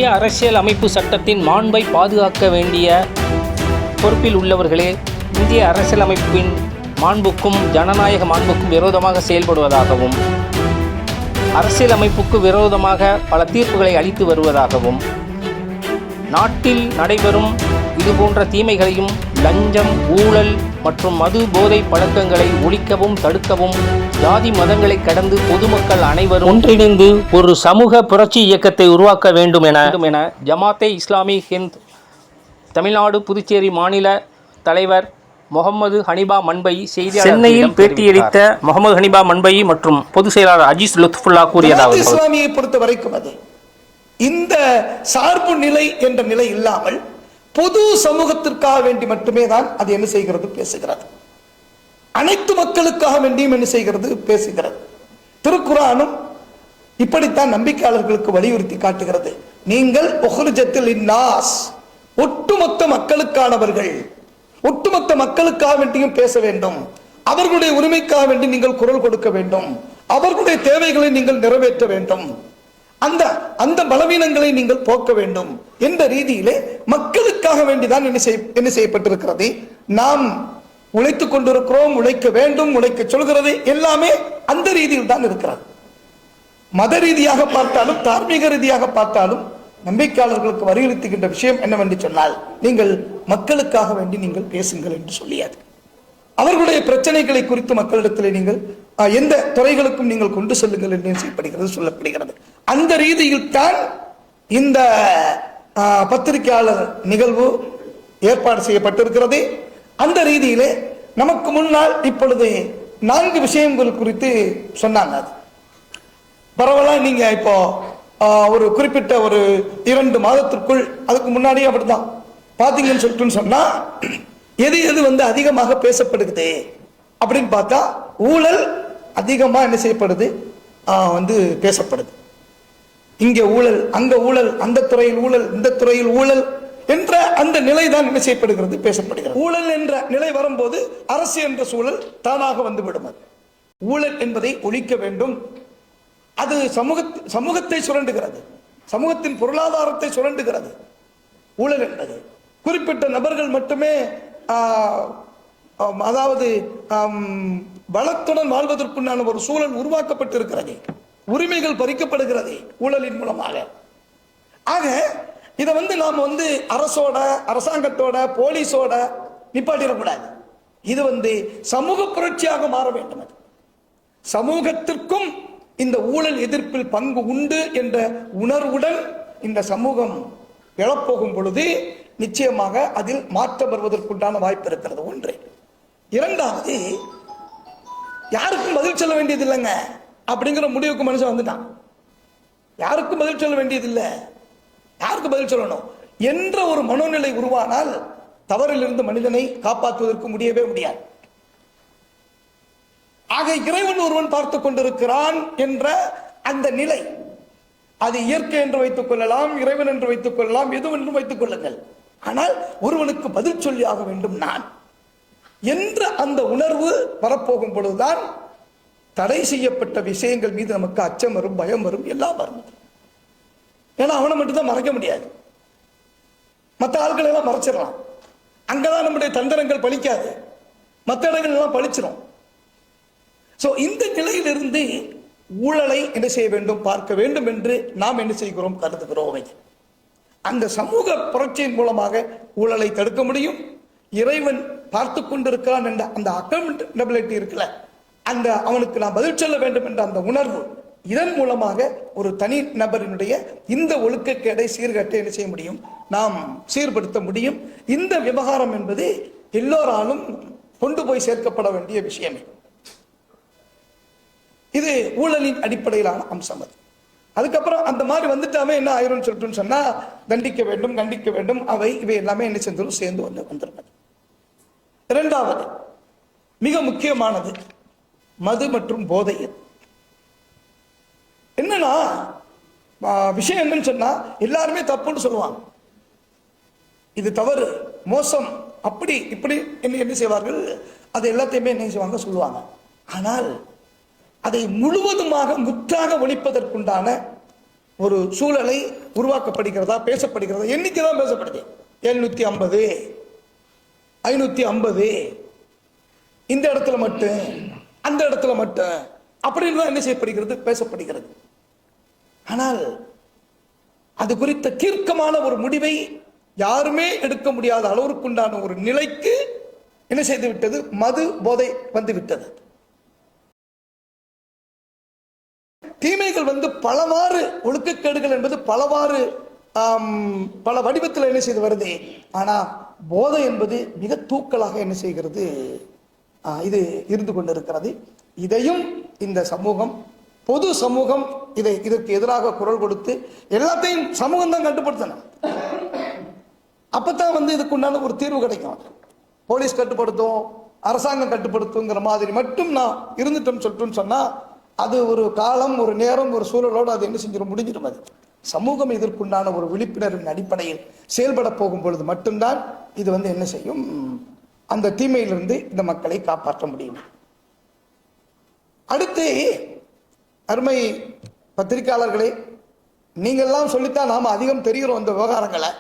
இந்திய அரசியல் அமைப்பு சட்டத்தின் மாண்பை பாதுகாக்க வேண்டிய பொறுப்பில் உள்ளவர்களே இந்திய அரசியலமைப்பின் மாண்புக்கும் ஜனநாயக மாண்புக்கும் விரோதமாக செயல்படுவதாகவும் அரசியலமைப்புக்கு விரோதமாக பல தீர்ப்புகளை அளித்து வருவதாகவும் நாட்டில் நடைபெறும் இதுபோன்ற தீமைகளையும் லஞ்சம், ஊழல் மற்றும் மது போதை பழக்கங்களை ஒழிக்கவும் தடுக்கவும் ஜாதி மதங்களை கடந்து பொதுமக்கள் அனைவரும் ஒன்றிணைந்து ஒரு சமூக புரட்சி இயக்கத்தை உருவாக்க வேண்டும் என ஜமாத்தே இஸ்லாமி ஹிந்த் தமிழ்நாடு புதுச்சேரி மாநில தலைவர் முகமது ஹனீபா மன்பை செய்தியாளர் சென்னையில் பேட்டியளித்த முகமது ஹனீபா மன்பை மற்றும் பொதுச் செயலாளர் அஜீஸ் லுத்ஃபுல்லா கூறியதாவது, இஸ்லாமியை பொறுத்த வரைக்கும் அது இந்த சார்பு நிலை என்ற நிலை இல்லாமல் பொது சமூகத்திற்காக வேண்டி மட்டுமே தான் அது என்ன செய்கிறது, பேசுகிறது. அனைத்து மக்களுக்காக வேண்டியும் என்ன செய்கிறது, பேசுகிறது. திருக்குர்ஆனும் இப்படித்தான் நம்பிக்கையாளர்களுக்கு வலியுறுத்தி காட்டுகிறது. நீங்கள் உஹ்ரிஜத்தில் இன்னாஸ், ஒட்டுமொத்த மக்களுக்கானவர்கள், ஒட்டுமொத்த மக்களுக்காக வேண்டியும் பேச வேண்டும். அவர்களுடைய உரிமைக்காக வேண்டி நீங்கள் குரல் கொடுக்க வேண்டும். அவர்களுடைய தேவைகளை நீங்கள் நிறைவேற்ற வேண்டும். அந்த பலவீனங்களை நீங்கள் போக்க வேண்டும் என்ற ரீதியிலே மக்களுக்காக வேண்டிதான் என்ன செய்யப்பட்டிருக்கிறது. நாம் உழைத்துக் கொண்டிருக்கிறோம், உழைக்க வேண்டும், உழைக்க சொல்கிறது எல்லாமே அந்த ரீதியில் தான் இருக்கிறது. மத ரீதியாக பார்த்தாலும் தார்மீக ரீதியாக பார்த்தாலும் நம்பிக்கையாளர்களுக்கு வலியுறுத்துகின்ற விஷயம் என்னவென்று சொன்னால், நீங்கள் மக்களுக்காக வேண்டி நீங்கள் பேசுங்கள் என்று சொல்லியது. அவர்களுடைய பிரச்சனைகளை குறித்து மக்களிடத்தில் நீங்கள் எந்த துறைகளுக்கும் நீங்கள் கொண்டு செல்லுங்கள் என்று செய்யப்படுகிறது, சொல்லப்படுகிறது. அந்த ரீதியில் தான் இந்த பத்திரிகையாளர் நிகழ்வு ஏற்பாடு செய்யப்பட்டிருக்கிறது. அந்த ரீதியிலே நமக்கு முன்னால் இப்பொழுது 4 விஷயங்கள் குறித்து சொன்னாங்க. அது பரவலா நீங்க இப்போ ஒரு குறிப்பிட்ட ஒரு 2 மாதத்திற்குள், அதுக்கு முன்னாடியே அப்படிதான் பாத்தீங்கன்னு சொல்லிட்டு சொன்னா, எது அதிகமாக பேசப்படுகிறது அப்படின்னு பார்த்தா ஊழல் அதிகமா என்ன செய்யப்படுது, பேசப்படுது. இங்க ஊழல், அங்க ஊழல், அந்த துறையில் ஊழல், இந்த துறையில் ஊழல் என்ற அந்த நிலைதான் என்ன செய்யப்படுகிறது, பேசப்படுகிறது. ஊழல் என்ற நிலை வரும்போது அரசு என்ற சூழல் தானாக வந்துவிடும். ஊழல் என்பதை ஒழிக்க வேண்டும். அது சமூகத்தை சுரண்டுகிறது, சமூகத்தின் பொருளாதாரத்தை சுரண்டுகிறது. ஊழல் என்பது குறிப்பிட்ட நபர்கள் மட்டுமே அதாவது வளத்துடன் வாழ்வதற்குண்டான ஒரு சூழல் உருவாக்கப்பட்டிருக்கிறது. உரிமைகள் பறிக்கப்படுகிறது ஊழலின் மூலமாக. ஆக இதை நாம் அரசோட, அரசாங்கத்தோட, போலீஸோட நிப்பாட்டிடக்கூடாது. இது சமூக புரட்சியாக மாற வேண்டும். சமூகத்திற்கும் இந்த ஊழல் எதிர்ப்பில் பங்கு உண்டு என்ற உணர்வுடன் இந்த சமூகம் எழப்போகும் பொழுது நிச்சயமாக அதில் மாற்றம் வருவதற்குண்டான வாய்ப்பு இருக்கிறது. ஒன்று. இரண்டாவது, யாருக்கும் பதில் சொல்ல வேண்டியது இல்லைங்க அப்படிங்கிற முடிவுக்கு மனுஷன் வந்துட்டான். யாருக்கும் பதில் சொல்ல வேண்டியது இல்லை, யாருக்கு பதில் சொல்லணும் என்ற ஒரு மனோநிலை உருவானால் தவறிலிருந்து மனிதனை காப்பாற்றுவதற்கு முடியவே முடியாது. ஆக இறைவன் ஒருவன் பார்த்து கொண்டிருக்கிறான் என்ற அந்த நிலை, அது இயற்கை என்று வைத்துக் கொள்ளலாம், இறைவன் என்று வைத்துக் கொள்ளலாம், எதுவென்றும் வைத்துக் கொள்ளுங்கள். ஆனால் ஒருவனுக்கு பதில் சொல்லி ஆக வேண்டும் நான் என்ற அந்த உணர்வு வரப்போகும் பொழுதுதான் தடை செய்யப்பட்ட விஷயங்கள் மீது நமக்கு அச்சம் வரும், பயம் வரும், எல்லாம் வரும். ஏன்னா அவனை மட்டும்தான் மறைக்க முடியாது, மற்ற ஆட்கள் எல்லாம் மறைச்சிடலாம். அங்கதான் நம்முடைய தந்திரங்கள் பலிக்காது, மற்ற இடங்கள் எல்லாம் பலிச்சிடும். இந்த நிலையிலிருந்து ஊழலை என்ன செய்ய வேண்டும், பார்க்க வேண்டும் என்று நாம் என்ன செய்கிறோம், கருதுகிறோம். அந்த சமூக புரட்சியின் மூலமாக ஊழலை தடுக்க முடியும். இறைவன் பார்த்து கொண்டிருக்கிறான் என்ற அந்த அக்கௌண்டபிலிட்டி இருக்குல்ல, அந்த அவனுக்கு நாம் பதில் சொல்ல வேண்டும் என்ற அந்த உணர்வு, இதன் மூலமாக ஒரு தனி நபரினுடைய இந்த ஒழுக்கக்கேடை, சீர்கேட்டை என்ன செய்ய முடியும், நாம் சீர்படுத்த முடியும். இந்த விவகாரம் என்பது எல்லோராலும் கொண்டு போய் சேர்க்கப்பட வேண்டிய விஷயமே. இது ஊழலின் அடிப்படையிலான அம்சம். அது அதுக்கப்புறம் அந்த மாதிரி வந்துட்டாமே என்ன ஆயிரும் சொல்லிட்டு சொன்னா, தண்டிக்க வேண்டும், கண்டிக்க வேண்டும், இவை எல்லாமே என்ன செஞ்சிடும், சேர்ந்து வந்துருங்க. இரண்டாவது மிக முக்கியமானது மது மற்றும் போதை. என்னன்னா விஷயம் என்னன்னு சொன்னா, எல்லாருமே தப்புன்னு சொல்லுவாங்க, இது தவறு, மோசம், அப்படி இப்படி என்ன செய்வார்கள், அது எல்லாத்தையுமே என்ன செய்வாங்க, சொல்லுவாங்க. ஆனால் அதை முழுவதுமாக முற்றாக ஒழிப்பதற்குண்டான ஒரு சூழலை உருவாக்கப்படுகிறதா, பேசப்படுகிறதா? எண்ணிக்கை தான் பேசப்படுது. 750, 550, இந்த இடத்துல மட்டும், அந்த இடத்துல மட்டும் அப்படின்னு தான் என்ன செய்யப்படுகிறது, பேசப்படுகிறது. ஆனால் அது குறித்த தீர்க்கமான ஒரு முடிவை யாருமே எடுக்க முடியாத அளவிற்குண்டான ஒரு நிலைக்கு என்ன செய்து விட்டது, மது போதை வந்து விட்டது. தீமைகள் வந்து பலவாறு, ஒழுக்கக்கேடுகள் என்பது பலவாறு பல வடிவத்தில் என்ன செய்து வருது. ஆனா போதை என்பது மிக தூக்கலாக என்ன செய்கிறது, இது இருந்து கொண்டிருக்கிறது. இதையும் இந்த சமூகம், பொது சமூகம் இதற்கு எதிராக குரல் கொடுத்து எல்லாத்தையும் சமூகம் தான் கட்டுப்படுத்தணும். அப்பதான் வந்து இதுக்குண்டான ஒரு தீர்வு கிடைக்கும். போலீஸ் கட்டுப்படுத்தும், அரசாங்கம் கட்டுப்படுத்துங்கிற மாதிரி மட்டும் நான் இருந்துட்டோம் சொல்லிட்டு சொன்னா அது ஒரு காலம், ஒரு நேரம், ஒரு சூழலோடு அது என்ன செஞ்சிடும், முடிஞ்சிடும். அது சமூகம் இதற்குண்டான ஒரு விழிப்புணர்வின் அடிப்படையில் செயல்பட போகும் பொழுது மட்டும்தான் இது வந்து என்ன செய்யும், அந்த தீமையிலிருந்து இந்த மக்களை காப்பாற்ற முடியும். அடுத்து அருமை பத்திரிகையாளர்களே, நீங்கள்லாம் சொல்லித்தான் நாம அதிகம் தெரிகிறோம் இந்த விவகாரங்களை.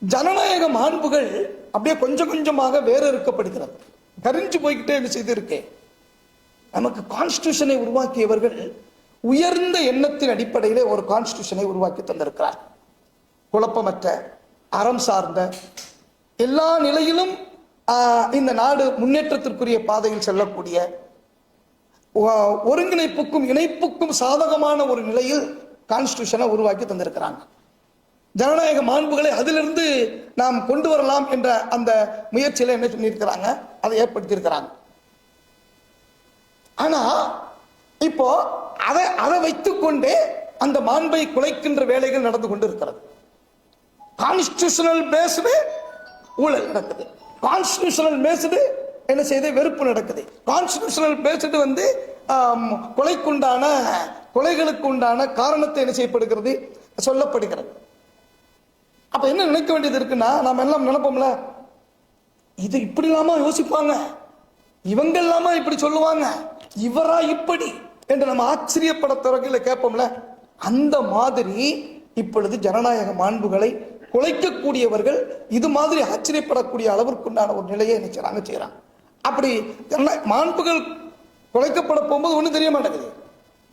ஜனநாயக மாண்புகள் அப்படியே கொஞ்சம் கொஞ்சமாக வேற இருக்கப்படுகிறது, கரிஞ்சு போய்கிட்டே என்ன செய்து இருக்கு. நமக்கு கான்ஸ்டிடியூஷனை உருவாக்கியவர்கள் உயர்ந்த எண்ணத்தின் அடிப்படையிலே ஒரு கான்ஸ்டிடியூஷனை உருவாக்கி தந்திருக்கிறார். குழப்பமற்ற, அறம் சார்ந்த, எல்லா நிலையிலும் இந்த நாடு முன்னேற்றத்திற்குரிய பாதையில் செல்லக்கூடிய, ஒருங்கிணைப்புக்கும் இணைப்புக்கும் சாதகமான ஒரு நிலையில் கான்ஸ்டிடியூஷனை உருவாக்கி தந்திருக்கிறாங்க. ஜனநாயக மாண்புகளை அதிலிருந்து நாம் கொண்டு வரலாம் என்ற அந்த முயற்சியில என்ன சொல்லியிருக்கிறாங்க, அதை ஏற்படுத்தியிருக்கிறாங்க. ஆனா இப்போ அதை வைத்துக்கொண்டே அந்த மாண்பை குலைக்கின்ற வேலைகள் நடந்து கொண்டு இருக்கிறது. கான்ஸ்டிடியூஷனல் பேஸ்டு ஊழல் நடக்குது, கான்ஸ்டிடியூஷனல் பேஸ்டு என்ன செய்து வெறுப்பு நடக்குது, கான்ஸ்டிடியூஷனல் பேஸ்டு வந்து கொலைகளுக்கு உண்டான காரணத்தை என்ன செய்யப்படுகிறது, சொல்லப்படுகிறது. அப்ப என்ன நினைக்க வேண்டியது இருக்குன்னா, நாம எல்லாம் நினைப்போம்ல, இது இப்படி இல்லாம யோசிப்பாங்க, இவங்க இல்லாம இப்படி சொல்லுவாங்க, இவரா இப்படி என்று நம்ம ஆச்சரியப்பட துறையில கேட்போம்ல. அந்த மாதிரி இப்பொழுது ஜனநாயக மாண்புகளை குலைக்கக்கூடியவர்கள் இது மாதிரி ஆச்சரியப்படக்கூடிய அளவிற்குண்டான ஒரு நிலையை நினைச்சாங்க செய்யறாங்க. அப்படி மாண்புகள் குலைக்கப்பட போகும்போது ஒன்றும் தெரிய மாட்டேங்குது.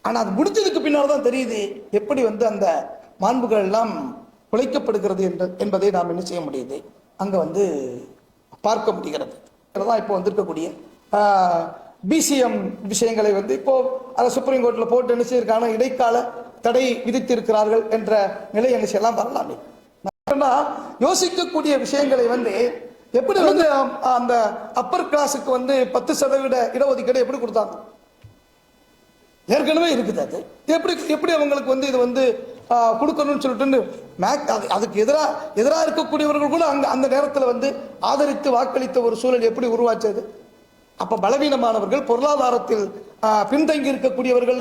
ஆனா அது முடிஞ்சதுக்கு பின்னால் தான் தெரியுது எப்படி வந்து அந்த மாண்புகள் எல்லாம் குலைக்கப்படுகிறது என்பதை நாம் என்ன செய்ய முடியுது, அங்க வந்து பார்க்க முடிகிறது. இப்போ வந்திருக்கக்கூடிய பிசிஎம் விஷயங்களை வந்து இப்போ அதை சுப்ரீம் கோர்ட்ல போட்டு என்ன செய்யிருக்காங்க, இடைக்கால தடை விதித்திருக்கிறார்கள் என்ற நிலை என்ன செய்யலாம் வரலாமே. யோசிக்கக்கூடிய விஷயங்களை வந்து எப்படி வந்து அந்த அப்பர் கிளாஸுக்கு வந்து 10% இடஒதுக்கீடு எப்படி கொடுத்தாங்க, ஏற்கனவே இருக்குது. அது எப்படி அவங்களுக்கு வந்து இது வந்து கொடுக்கணும்னு சொல்லிட்டு அதுக்கு எதிராக இருக்கக்கூடியவர்கள் கூட அந்த நேரத்தில் வந்து ஆதரித்து வாக்களித்த ஒரு சூழல் எப்படி உருவாச்சது. அப்ப பலவீனமானவர்கள், பொருளாதாரத்தில் பின்தங்கி இருக்கக்கூடியவர்கள்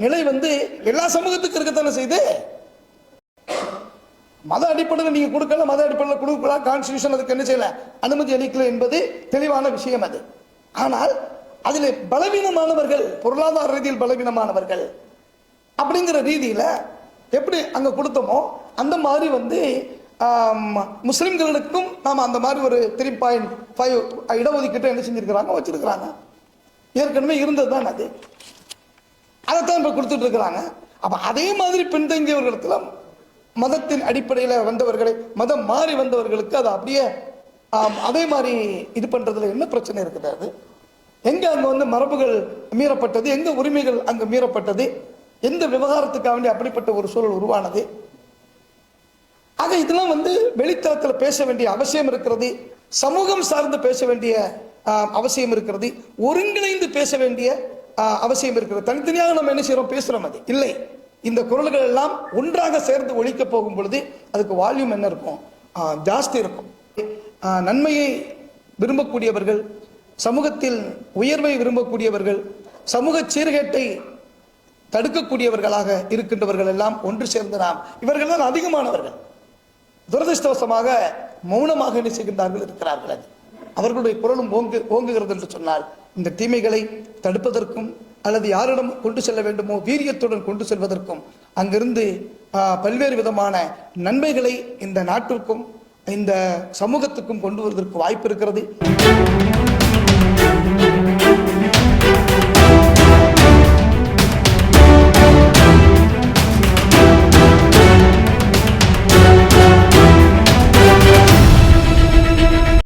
நிலை வந்து எல்லா சமூகத்துக்கும் இருக்கத்தானே செய்து. மத அடிப்படையில் நீங்க கொடுக்கல, மத அடிப்படையில் கொடுக்கலாம், கான்ஸ்டிடியூஷன் அதுக்கு என்ன செய்யல, அனுமதி அளிக்கல என்பது தெளிவான விஷயம் அது. ஆனால் அதில் பலவீனமானவர்கள், பொருளாதார ரீதியில் பலவீனமானவர்கள் அப்படிங்கிற ரீதியில எப்படி அங்க கொடுத்தோமோ அந்த மாதிரி வந்து முஸ்லிம்களுக்கும் நாம அந்த மாதிரி ஒரு 3.5 இடஒதுக்கீட்டை என்ன செஞ்சிருக்கிறாங்க, வச்சிருக்கிறாங்க. ஏற்கனவே இருந்தது தான் அது, அதைத்தான் இப்ப கொடுத்துட்டு இருக்கிறாங்க. அப்ப அதே மாதிரி பின்தங்கியவர்களுக்கு மதத்தின் அடிப்படையில் வந்தவர்களை, மதம் மாறி வந்தவர்களுக்கு அது அப்படியே அதே மாதிரி இது பண்றதுல என்ன பிரச்சனை இருக்குது? அது எங்க அங்க வந்து மரபுகள் மீறப்பட்டது, எங்க உரிமைகள் அங்கு மீறப்பட்டது, எந்த விவகாரத்துக்காக வேண்டிய அப்படிப்பட்ட ஒரு சூழல் உருவானது? ஆக இதெல்லாம் வந்து வெளித்தளத்தில் பேச வேண்டிய அவசியம் இருக்கிறது, சமூகம் சார்ந்து பேச வேண்டிய அவசியம் இருக்கிறது, ஒருங்கிணைந்து பேச வேண்டிய அவசியம் இருக்கிறது. தனித்தனியாக நம்ம என்ன செய்யறோம், பேசுறோம், அது இல்லை. இந்த குரல்கள் எல்லாம் ஒன்றாக சேர்ந்து ஒழிக்க போகும் பொழுது அதுக்கு வால்யூம் என்ன இருக்கும், ஜாஸ்தி இருக்கும். நன்மையை விரும்பக்கூடியவர்கள், சமூகத்தில் உயர்வை விரும்பக்கூடியவர்கள், சமூக சீர்கேட்டை தடுக்கக்கூடியவர்களாக இருக்கின்றவர்கள் எல்லாம் ஒன்று சேர்ந்து நாம், இவர்கள் தான் அதிகமானவர்கள் துரதிருஷ்டவசமாக மௌனமாக என்ன செய்கின்றார்கள் இருக்கிறார்கள். அவர்களுடைய குரலும் ஓங்குகிறது என்று சொன்னால் இந்த தீமைகளை தடுப்பதற்கும் அல்லது யாரிடம் கொண்டு செல்ல வேண்டுமோ வீரியத்துடன் கொண்டு செல்வதற்கும் அங்கிருந்து பல்வேறு விதமான நன்மைகளை இந்த நாட்டிற்கும் இந்த சமூகத்துக்கும் கொண்டு வருவதற்கு வாய்ப்பு இருக்கிறது.